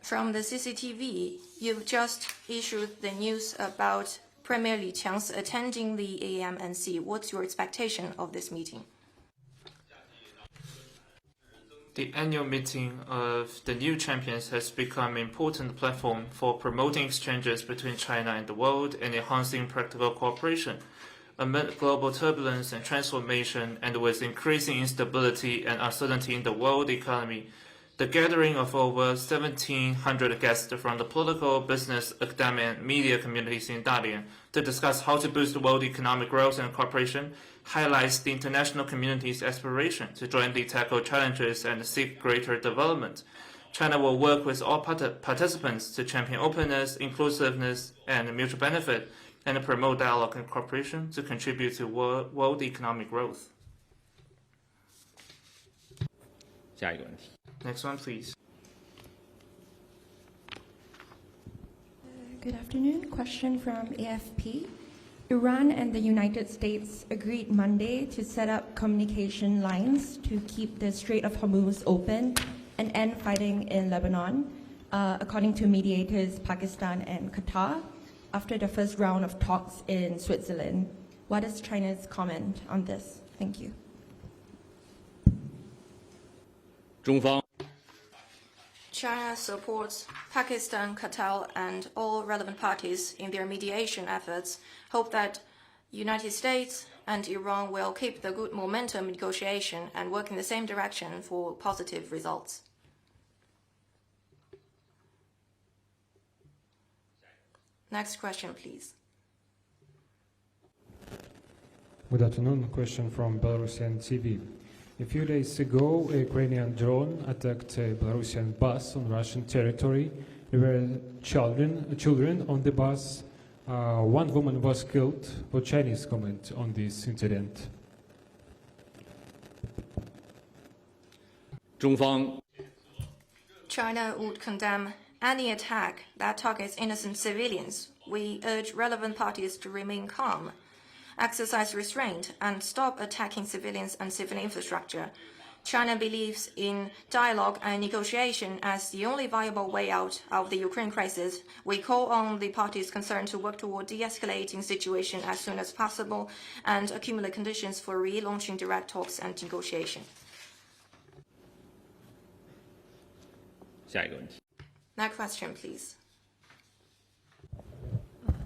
From the CCTV, you've just issued the news about Premier Li Qiang's attending the AMNC. What's your expectation of this meeting? The annual meeting of the new champions has become an important platform for promoting exchanges between China and the world and enhancing practical cooperation. Amid global turbulence and transformation, and with increasing instability and uncertainty in the world economy, the gathering of over 1,700 guests from the political, business, academic, and media communities in Dalian to discuss how to boost world economic growth and cooperation highlights the international community's aspiration to jointly tackle challenges and seek greater development. China will work with all participants to champion openness, inclusiveness, and mutual benefit, and promote dialogue and cooperation to contribute to world economic growth. 下一个问题。 Next one, please. Good afternoon. Question from AFP. Iran and the United States agreed Monday to set up communication lines to keep the Strait of Hormuz open and end fighting in Lebanon, according to mediators Pakistan and Qatar, after the first round of talks in Switzerland. What is China's comment on this? Thank you. 中方 China supports Pakistan, Qatar, and all relevant parties in their mediation efforts. Hope that United States and Iran will keep the good momentum in negotiation and work in the same direction for positive results. Next question, please. Good afternoon. Question from Belarusian TV. A few days ago, a Ukrainian drone attacked a Belarusian bus on Russian territory. There were children on the bus. One woman was killed. What Chinese comment on this incident? 中方 China would condemn any attack that targets innocent civilians. We urge relevant parties to remain calm, exercise restraint, and stop attacking civilians and civil infrastructure. China believes in dialogue and negotiation as the only viable way out of the Ukraine crisis. We call on the parties concerned to work toward de-escalating situation as soon as possible and accumulate conditions for relaunching direct talks and negotiation. 下一个问题。 Next question, please.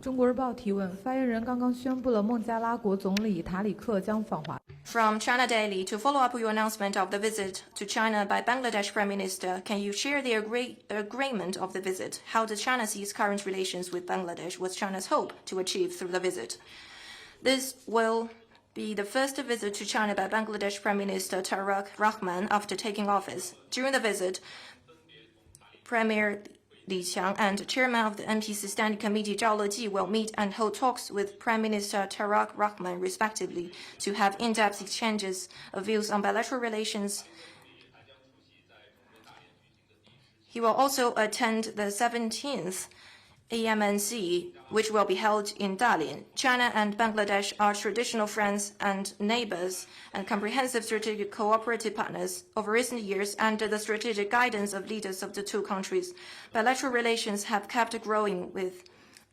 中国日报提问：发言人刚刚宣布了孟加拉国总理塔里克将访华。From China Daily, to follow up your announcement of the visit to China by Bangladesh Prime Minister, can you share the agreement of the visit? How does China see its current relations with Bangladesh? What's China's hope to achieve through the visit? This will be the first visit to China by Bangladesh Prime Minister Tareq Rahman after taking office. During the visit, Premier Li Qiang and Chairman of the NPC Standing Committee Zhao Leji will meet and hold talks with Prime Minister Tareq Rahman, respectively, to have in-depth exchanges of views on bilateral relations. He will also attend the 17th AMNC, which will be held in Dalian. China and Bangladesh are traditional friends and neighbors and comprehensive strategic cooperative partners. Over recent years, under the strategic guidance of leaders of the two countries, bilateral relations have kept growing with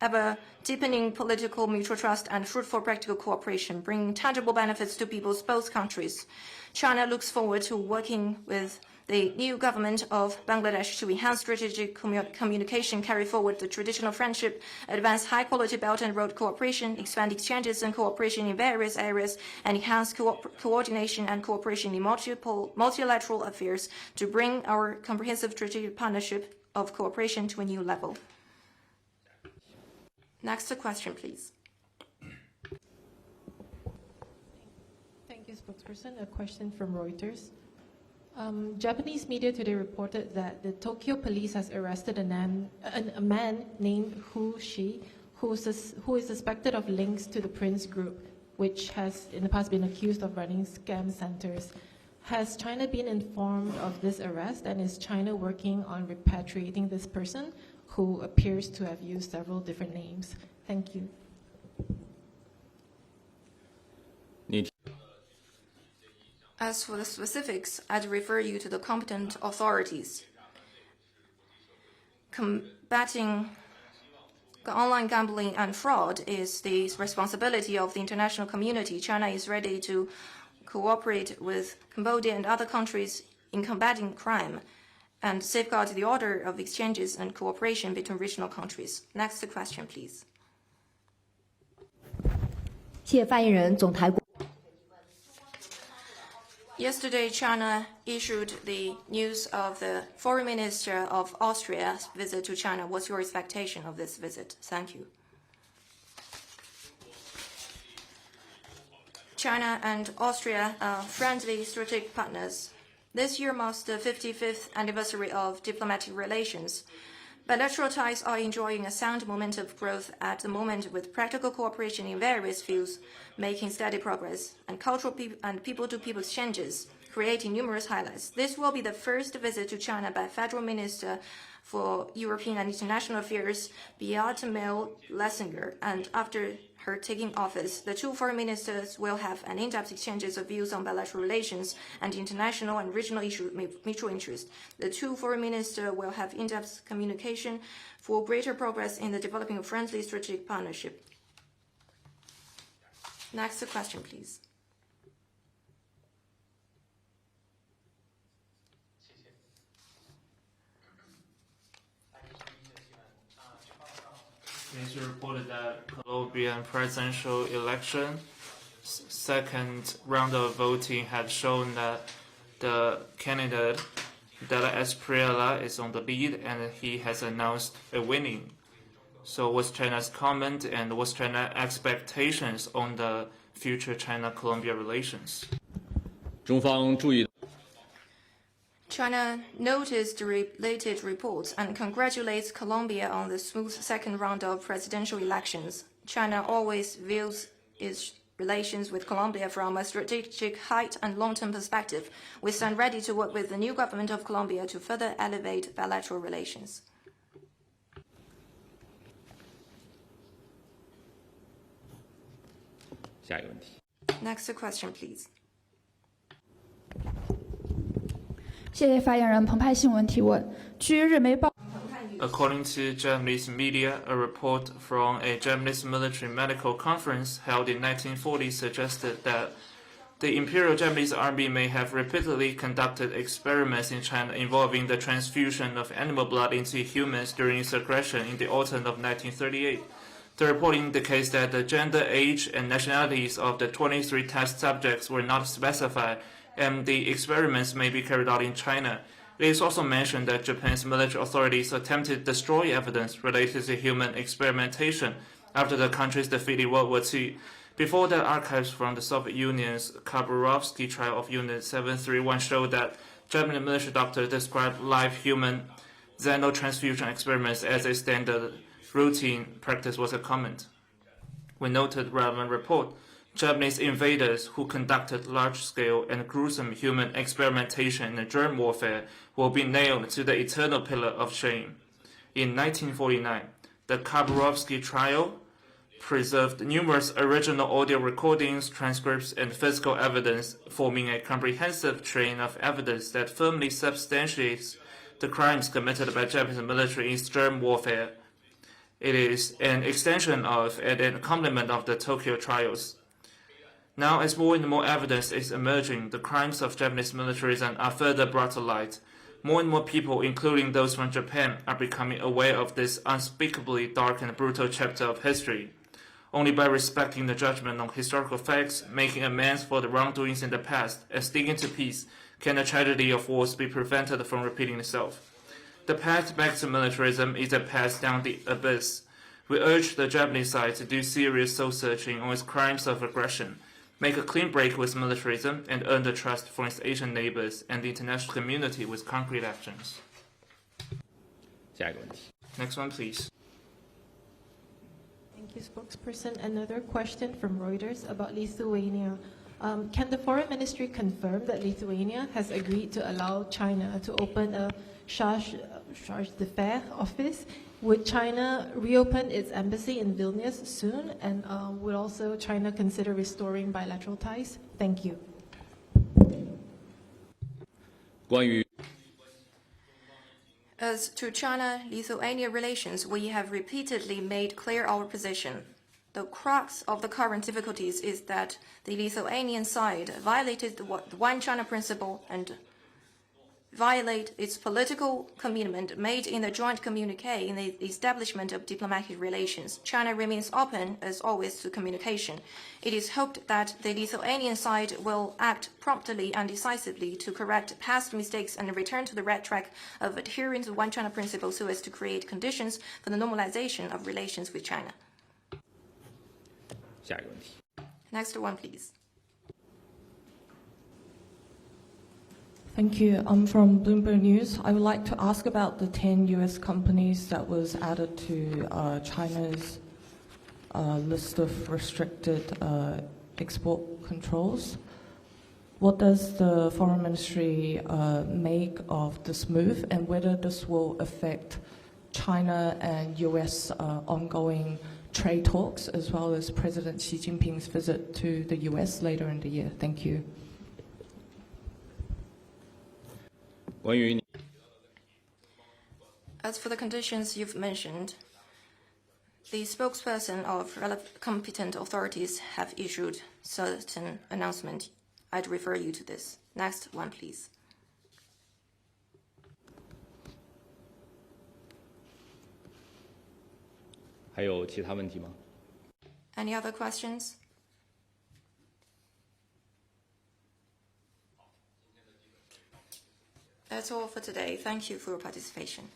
ever-deepening political mutual trust and fruitful practical cooperation, bringing tangible benefits to peoples both countries. China looks forward to working with the new government of Bangladesh to enhance strategic communication, carry forward the traditional friendship, advance high-quality Belt and Road cooperation, expand exchanges and cooperation in various areas, and enhance coordination and cooperation in multilateral affairs to bring our comprehensive strategic partnership of cooperation to a new level. Next question, please. Thank you, spokesperson. A question from Reuters. Japanese media today reported that the Tokyo police has arrested a man named Hu Shi, who is suspected of links to the Prince Group, which has in the past been accused of running scam centers. Has China been informed of this arrest, and is China working on repatriating this person, who appears to have used several different names? Thank you. As for the specifics, I'd refer you to the competent authorities. combating online gambling and fraud is the responsibility of the international community. China is ready to cooperate with Cambodia and other countries in combating crime and safeguard the order of exchanges and cooperation between regional countries. Next question, please. 谢发言人，总台。 Yesterday, China issued the news of the Foreign Minister of Austria's visit to China. What's your expectation of this visit? Thank you. China and Austria are friendly strategic partners. This year marks the 55th anniversary of diplomatic relations. Bilateral ties are enjoying a sound momentum of growth at the moment, with practical cooperation in various fields making steady progress, and cultural and people-to-people exchanges creating numerous highlights. This will be the first visit to China by Federal Minister for European and International Affairs, Beate Mehl-Lessinger, and after her taking office, the two foreign ministers will have an in-depth exchanges of views on bilateral relations and international and regional issues of mutual interest. The two foreign ministers will have in-depth communication for greater progress in the developing of friendly strategic partnership. Next question, please. Minister reported that Colombian presidential election second round of voting had shown that the candidate De La Espriella is on the lead, and he has announced a winning. So what's China's comment and what's China's expectations on the future China-Colombia relations? 中方注意。 China noticed the related reports and congratulates Colombia on the smooth second round of presidential elections. China always views its relations with Colombia from a strategic height and long-term perspective. We stand ready to work with the new government of Colombia to further elevate bilateral relations. 下一个问题。 Next question, please. 谢谢发言人。澎湃新闻提问：据日媒报。 According to Japanese media, a report from a Japanese military medical conference held in 1940 suggested that the Imperial Japanese Army may have repeatedly conducted experiments in China involving the transfusion of animal blood into humans during its aggression in the autumn of 1938. The report indicates that the gender, age, and nationalities of the 23 test subjects were not specified, and the experiments may be carried out in China. It is also mentioned that Japan's military authorities attempted to destroy evidence related to human experimentation after the country's defeat in World War II. Before that, archives from the Soviet Union's Khabarovsky trial of Unit 731 showed that Japanese military doctors described live human xenotransfusion experiments as a standard routine practice was a comment. We noted relevant report. Japanese invaders who conducted large-scale and gruesome human experimentation in germ warfare will be nailed to the eternal pillar of shame. In 1949, the Khabarovsky trial preserved numerous original audio recordings, transcripts, and physical evidence, forming a comprehensive chain of evidence that firmly substantiates the crimes committed by Japanese military in germ warfare. It is an extension of and a complement of the Tokyo trials. Now, as more and more evidence is emerging, the crimes of Japanese militarism are further brought to light. More and more people, including those from Japan, are becoming aware of this unspeakably dark and brutal chapter of history. Only by respecting the judgment on historical facts, making amends for the wrongdoings in the past, and sticking to peace, can the tragedy of wars be prevented from repeating itself. The path back to militarism is a path down the abyss. We urge the Japanese side to do serious soul-searching on its crimes of aggression, make a clean break with militarism, and earn the trust from its Asian neighbors and the international community with concrete actions. 下一个问题。 Next one, please. Thank you, spokesperson. Another question from Reuters about Lithuania. Can the foreign ministry confirm that Lithuania has agreed to allow China to open a charge d'affaires office? Would China reopen its embassy in Vilnius soon? And would also China consider restoring bilateral ties? Thank you. 关于 As to China-Lithuania relations, we have repeatedly made clear our position. The crux of the current difficulties is that the Lithuanian side violated the One China principle and violate its political commitment made in the joint communique in the establishment of diplomatic relations. China remains open, as always, to communication. It is hoped that the Lithuanian side will act promptly and decisively to correct past mistakes and return to the right track of adhering to the One China principle so as to create conditions for the normalization of relations with China. 下一个问题。 Next one, please. Thank you. I'm from Bloomberg News. I would like to ask about the 10 U.S. companies that was added to China's list of restricted export controls. What does the Foreign Ministry make of this move, and whether this will affect China and U.S. ongoing trade talks, as well as President Xi Jinping's visit to the U.S. later in the year? Thank you. 关于你 As for the conditions you've mentioned, the spokesperson of competent authorities have issued certain announcement. I'd refer you to this. Next one, please. 还有其他问题吗？ Any other questions? That's all for today. Thank you for your participation.